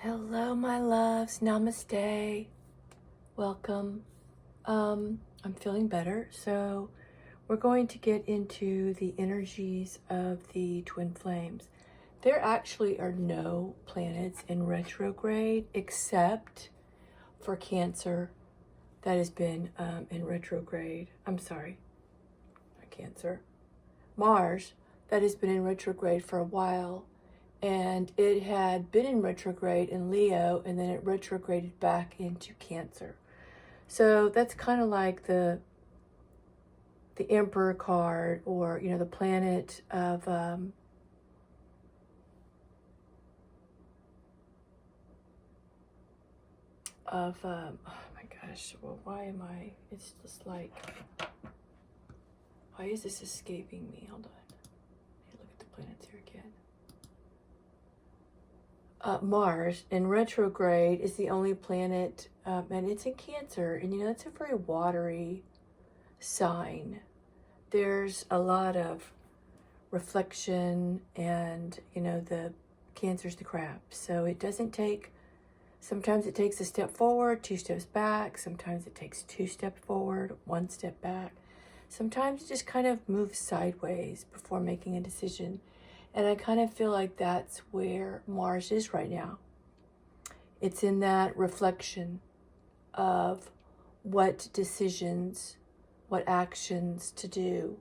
Hello, my loves. Namaste. Welcome. I'm feeling better. So we're going to get into the energies of the twin flames. There actually are no planets in retrograde except for Cancer that has been in retrograde. I'm sorry, not Cancer. Mars that has been in retrograde for a while. And it had been in retrograde in Leo, and then it retrograded back into Cancer. So that's kind of like the Emperor card, or the planet of oh my gosh, well, why am I? It's just like, why is this escaping me? Hold on. Let me look at the planets here again. Mars in retrograde is the only planet, and it's in Cancer, and it's a very watery sign. There's a lot of reflection, and the Cancer's the crab, so it doesn't take. Sometimes it takes a step forward, 2 steps back. Sometimes it takes 2 steps forward, 1 step back. Sometimes it just kind of moves sideways before making a decision. And I kind of feel like that's where Mars is right now. It's in that reflection of what decisions, what actions to do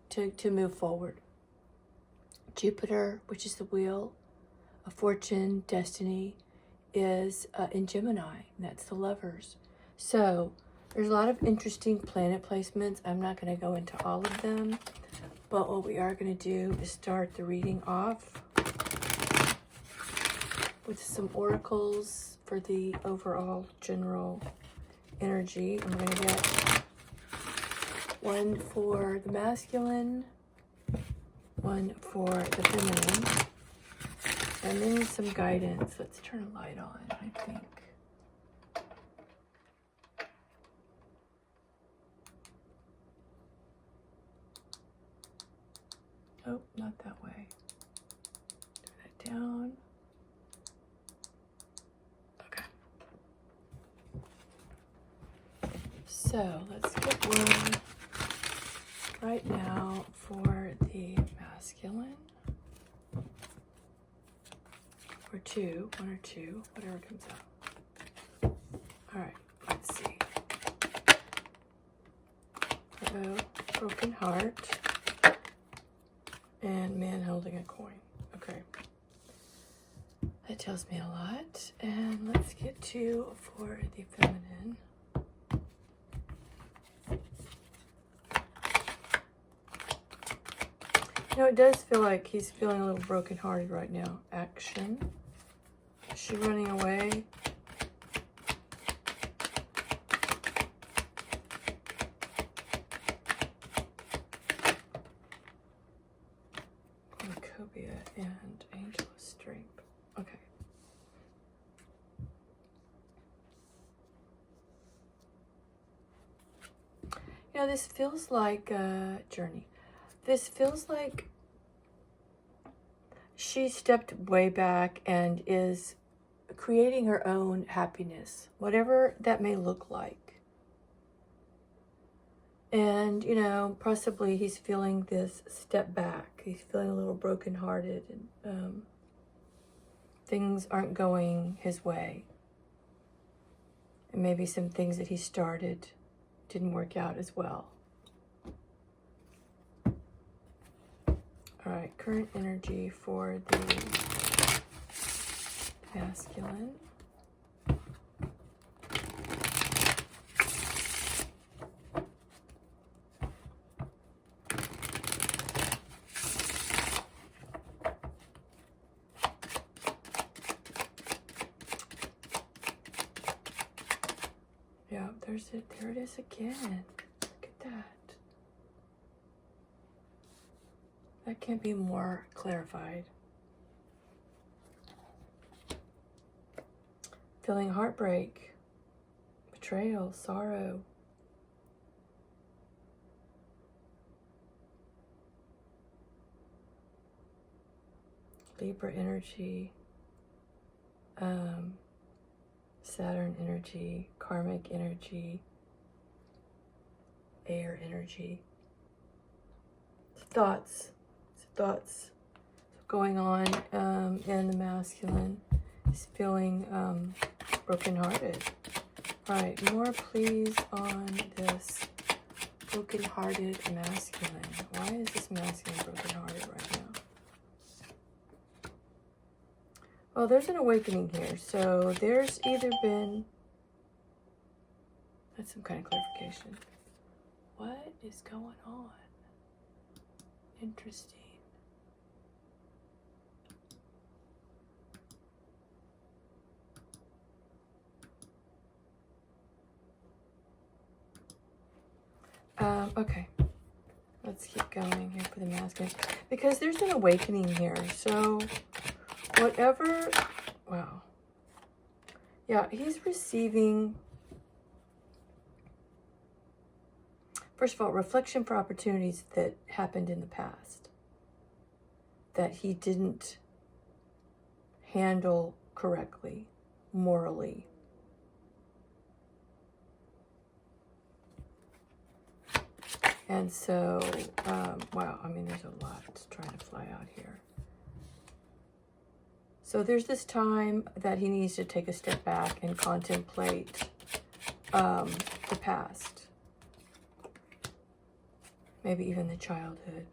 to move forward. Jupiter, which is the wheel of fortune, destiny, is in Gemini, and that's the lovers. So there's a lot of interesting planet placements. I'm not going to go into all of them. But what we are going to do is start the reading off with some oracles for the overall general energy. I'm going to get one for the masculine, one for the feminine, and then some guidance. Let's turn a light on, I think. Oh, not that way. Turn that down. Okay. So let's get one right now for the masculine. Or two, 1 or 2, whatever comes out. All right, let's see. Uh-oh, broken heart. And man holding a coin. Okay. That tells me a lot. And let's get 2 for the feminine. It does feel like he's feeling a little brokenhearted right now. Action. Is she running away? Cornucopia and Angel of Strength. Okay. This feels like a journey. This feels like she stepped way back and is creating her own happiness, whatever that may look like. And, possibly he's feeling this step back. He's feeling a little brokenhearted, and things aren't going his way. And maybe some things that he started didn't work out as well. All right, current energy for the masculine. Yeah, there's it. There it is again. Look at that. That can't be more clarified. Feeling heartbreak, betrayal, sorrow. Libra energy. Saturn energy, karmic energy, air energy. Thoughts going on in the masculine. He's feeling brokenhearted. All right, more please on this brokenhearted masculine. Why is this masculine brokenhearted right now? Well, there's an awakening here. So there's either been... That's some kind of clarification. What is going on? Interesting. Okay. Let's keep going here for the masculine. Because there's an awakening here. So, whatever... Wow. Yeah, he's receiving... First of all, reflection for opportunities that happened in the past. That he didn't handle correctly, morally. And so, wow, I mean, there's a lot trying to fly out here. So there's this time that he needs to take a step back and contemplate the past. Maybe even the childhood.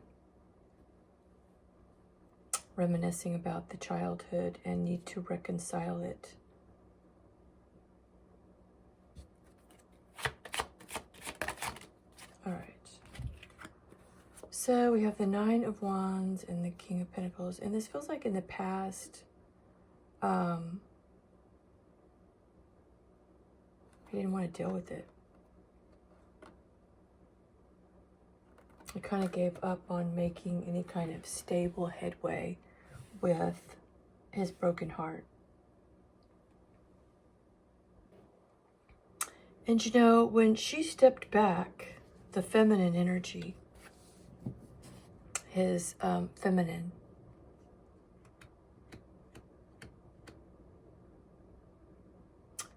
Reminiscing about the childhood and need to reconcile it. All right. So we have the Nine of Wands and the King of Pentacles. And this feels like in the past, he didn't want to deal with it. He kind of gave up on making any kind of stable headway with his broken heart. And you know, when she stepped back, the feminine energy, his feminine,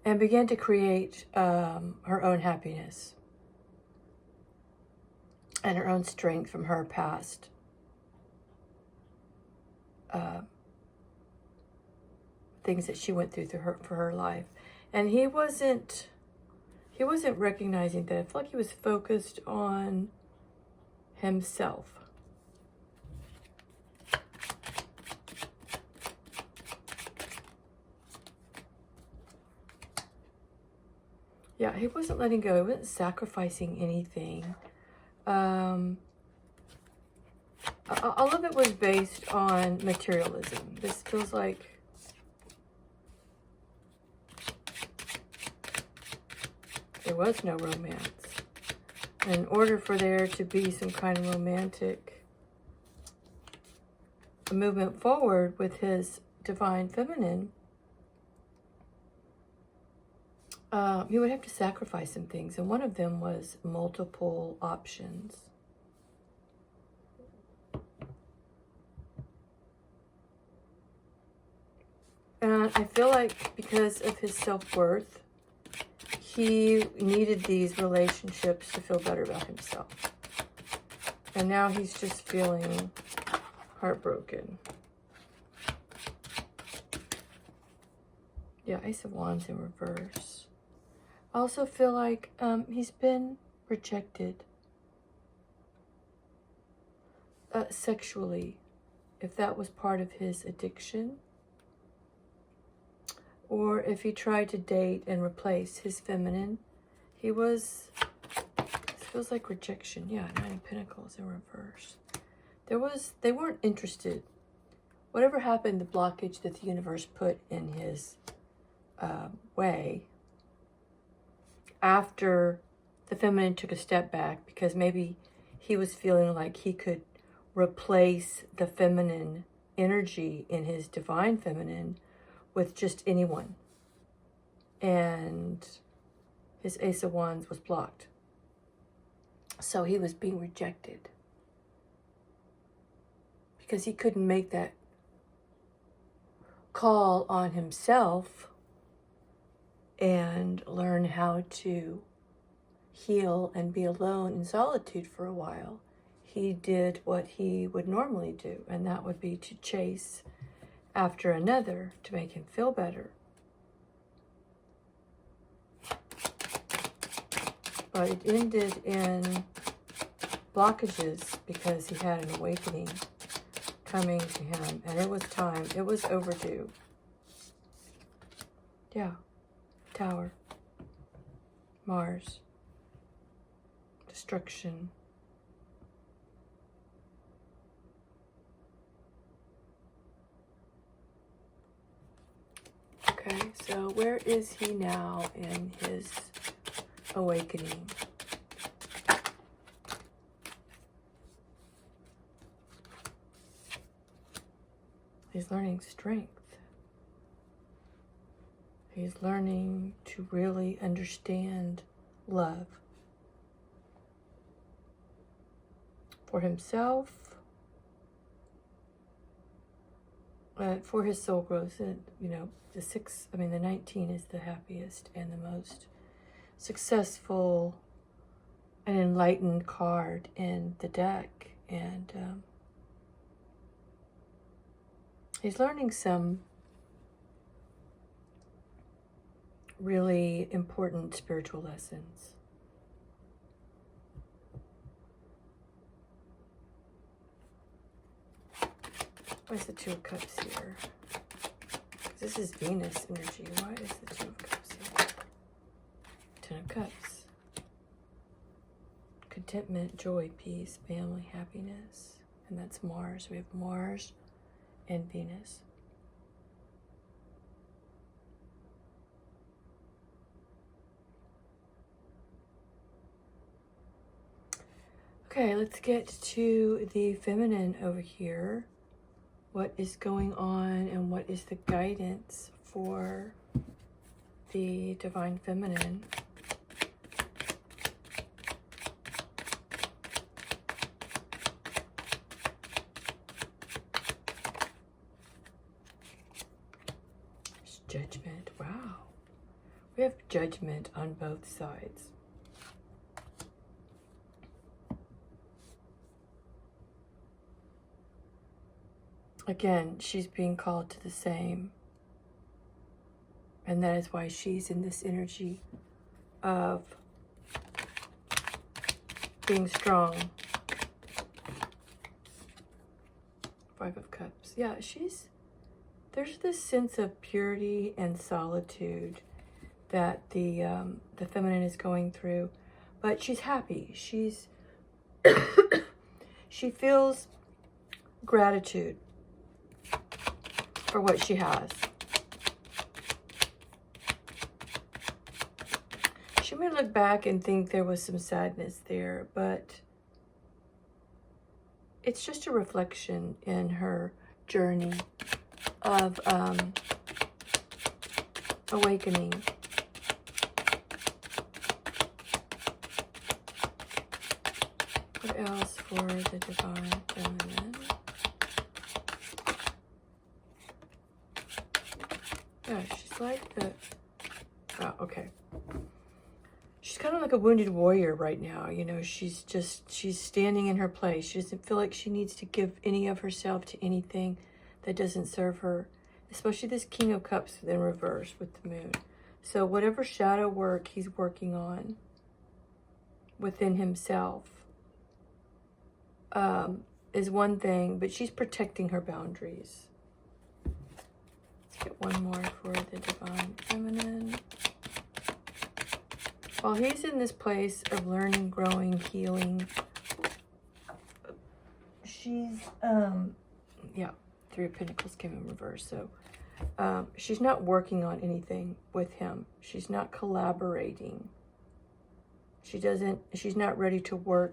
and began to create her own happiness and her own strength from her past things that she went through for her life. And he wasn't recognizing that. I feel like he was focused on himself. Yeah, he wasn't letting go. He wasn't sacrificing anything. All of it was based on materialism. This feels like there was no romance. In order for there to be some kind of romantic movement forward with his divine feminine, you would have to sacrifice some things. And one of them was multiple options. And I feel like because of his self-worth, he needed these relationships to feel better about himself. And now he's just feeling heartbroken. Yeah, Ace of Wands in reverse. I also feel like he's been rejected sexually, if that was part of his addiction. Or if he tried to date and replace his feminine, this feels like rejection. Yeah, Nine of Pentacles in reverse. They weren't interested. Whatever happened, the blockage that the universe put in his way, after the feminine took a step back, because maybe he was feeling like he could replace the feminine energy in his divine feminine with just anyone. And his Ace of Wands was blocked. So he was being rejected. Because he couldn't make that call on himself and learn how to heal and be alone in solitude for a while, he did what he would normally do, and that would be to chase after another to make him feel better. But it ended in blockages because he had an awakening coming to him, and it was time. It was overdue. Yeah. Tower. Mars. Destruction. Okay, so where is he now in his awakening? He's learning strength. He's learning to really understand love for himself, for his soul growth. And, you know, the 19 is the happiest and the most successful and enlightened card in the deck. And he's learning some really important spiritual lessons. Why's the Two of Cups here? This is Venus energy. Why is the Two of Cups here? Ten of Cups. Contentment, joy, peace, family, happiness. And that's Mars. We have Mars and Venus. Okay, let's get to the feminine over here. What is going on and what is the guidance for the divine feminine? There's judgment. Wow. We have judgment on both sides. Again, she's being called to the same. And that is why she's in this energy of being strong. Five of Cups. Yeah, there's this sense of purity and solitude that the feminine is going through. But she's happy. She feels gratitude for what she has. She may look back and think there was some sadness there, but it's just a reflection in her journey of awakening. What else for the divine feminine? Yeah, she's like the... Oh, okay. She's kind of like a wounded warrior right now. You know, she's standing in her place. She doesn't feel like she needs to give any of herself to anything that doesn't serve her. Especially this King of Cups in reverse with the moon. So whatever shadow work he's working on within himself is one thing, but she's protecting her boundaries. Let's get one more for the divine feminine. While he's in this place of learning, growing, healing, she's, yeah, Three of Pentacles came in reverse. So she's not working on anything with him. She's not collaborating. She's not ready to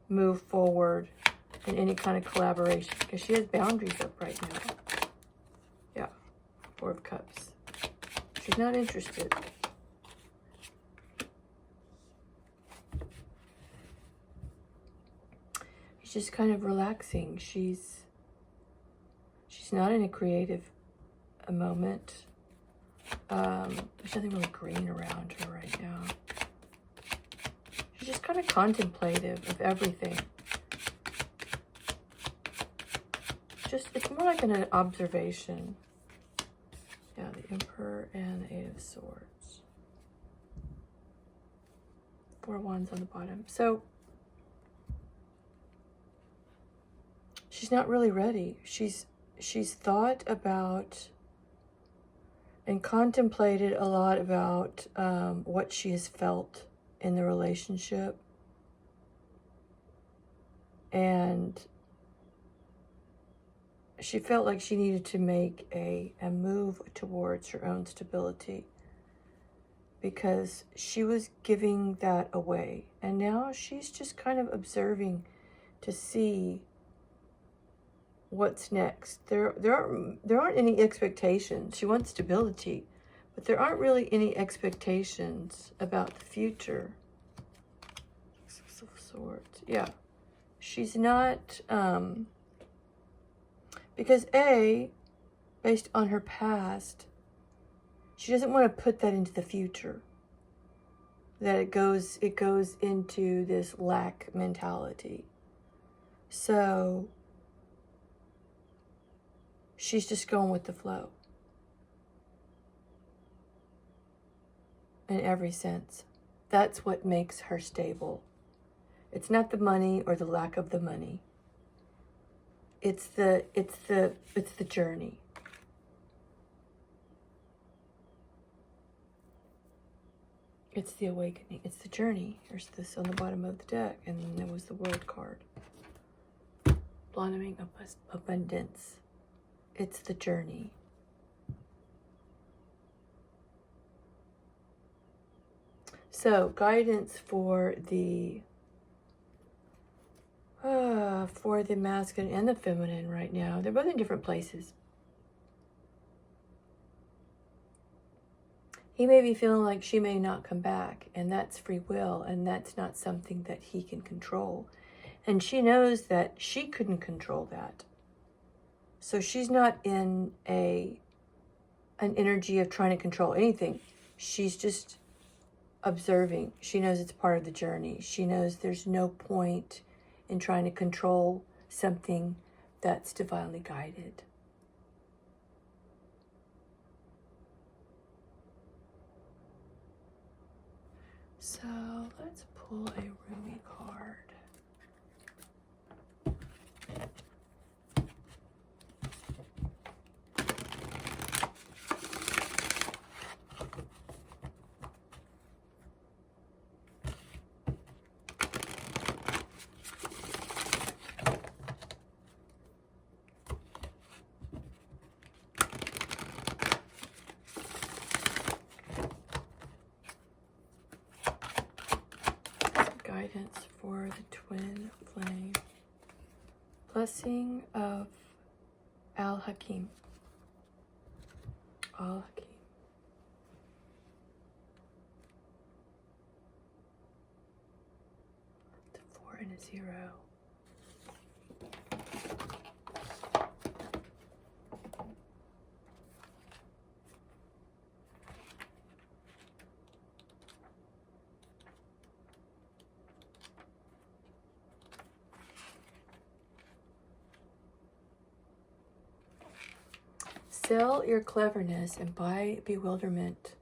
move forward in any kind of collaboration because she has boundaries up right now. Yeah, Four of Cups. She's not interested. She's just kind of relaxing. She's not in a creative a moment. There's nothing really green around her right now. She's just kind of contemplative of everything. It's more like an observation. Yeah, the Emperor and the Eight of Swords. 4 wands on the bottom. So she's not really ready. She's thought about and contemplated a lot about what she has felt in the relationship. And she felt like she needed to make a move towards her own stability, because she was giving that away. And now she's just kind of observing to see what's next. There aren't any expectations. She wants stability, but there aren't really any expectations about the future. Six of Swords. Yeah. She's not, because based on her past, she doesn't want to put that into the future. That it goes into this lack mentality. So she's just going with the flow. In every sense. That's what makes her stable. It's not the money or the lack of the money. It's the journey. It's the awakening. It's the journey. There's this on the bottom of the deck, and then there was the World card. Blossoming abundance. It's the journey. So, guidance for the masculine and the feminine right now. They're both in different places. He may be feeling like she may not come back, and that's free will, and that's not something that he can control. And she knows that she couldn't control that. So she's not in an energy of trying to control anything. She's just observing. She knows it's part of the journey. She knows there's no point in trying to control something that's divinely guided. So let's pull a Ruby card. Guidance for the twin flame. Blessing of Al-Hakim. Al-Hakim. The 4 and a 0. Sell your cleverness and buy bewilderment.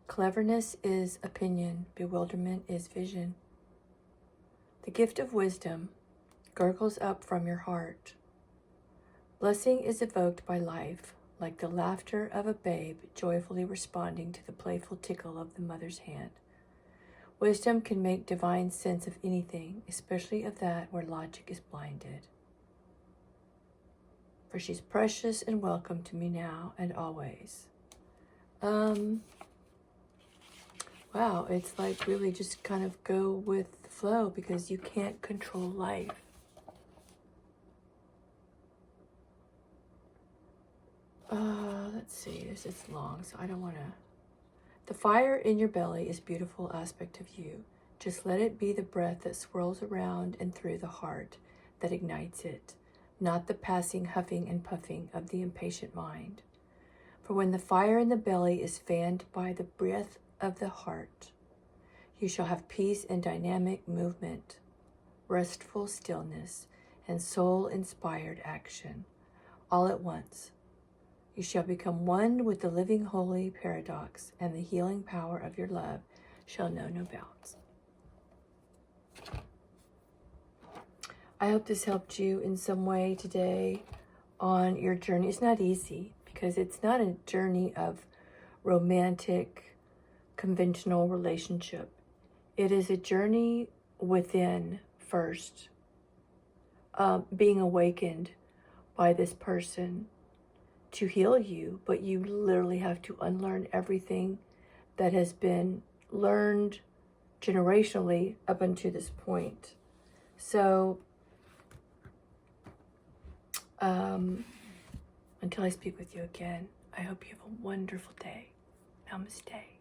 Cleverness is opinion. Bewilderment is vision. The gift of wisdom gurgles up from your heart. Blessing is evoked by life, like the laughter of a babe joyfully responding to the playful tickle of the mother's hand. Wisdom can make divine sense of anything, especially of that where logic is blinded. For she's precious and welcome to me now and always. Wow, it's like really just kind of go with the flow, because you can't control life. Let's see, it's long, so I don't want to. The fire in your belly is a beautiful aspect of you. Just let it be the breath that swirls around and through the heart that ignites it, not the passing huffing and puffing of the impatient mind. For when the fire in the belly is fanned by the breath of the heart, you shall have peace and dynamic movement, restful stillness, and soul-inspired action, all at once. You shall become one with the living holy paradox, and the healing power of your love shall know no bounds. I hope this helped you in some way today on your journey. It's not easy because it's not a journey of romantic, conventional relationship. It is a journey within first, being awakened by this person to heal you, but you literally have to unlearn everything that has been learned generationally up until this point. So, until I speak with you again, I hope you have a wonderful day. Namaste.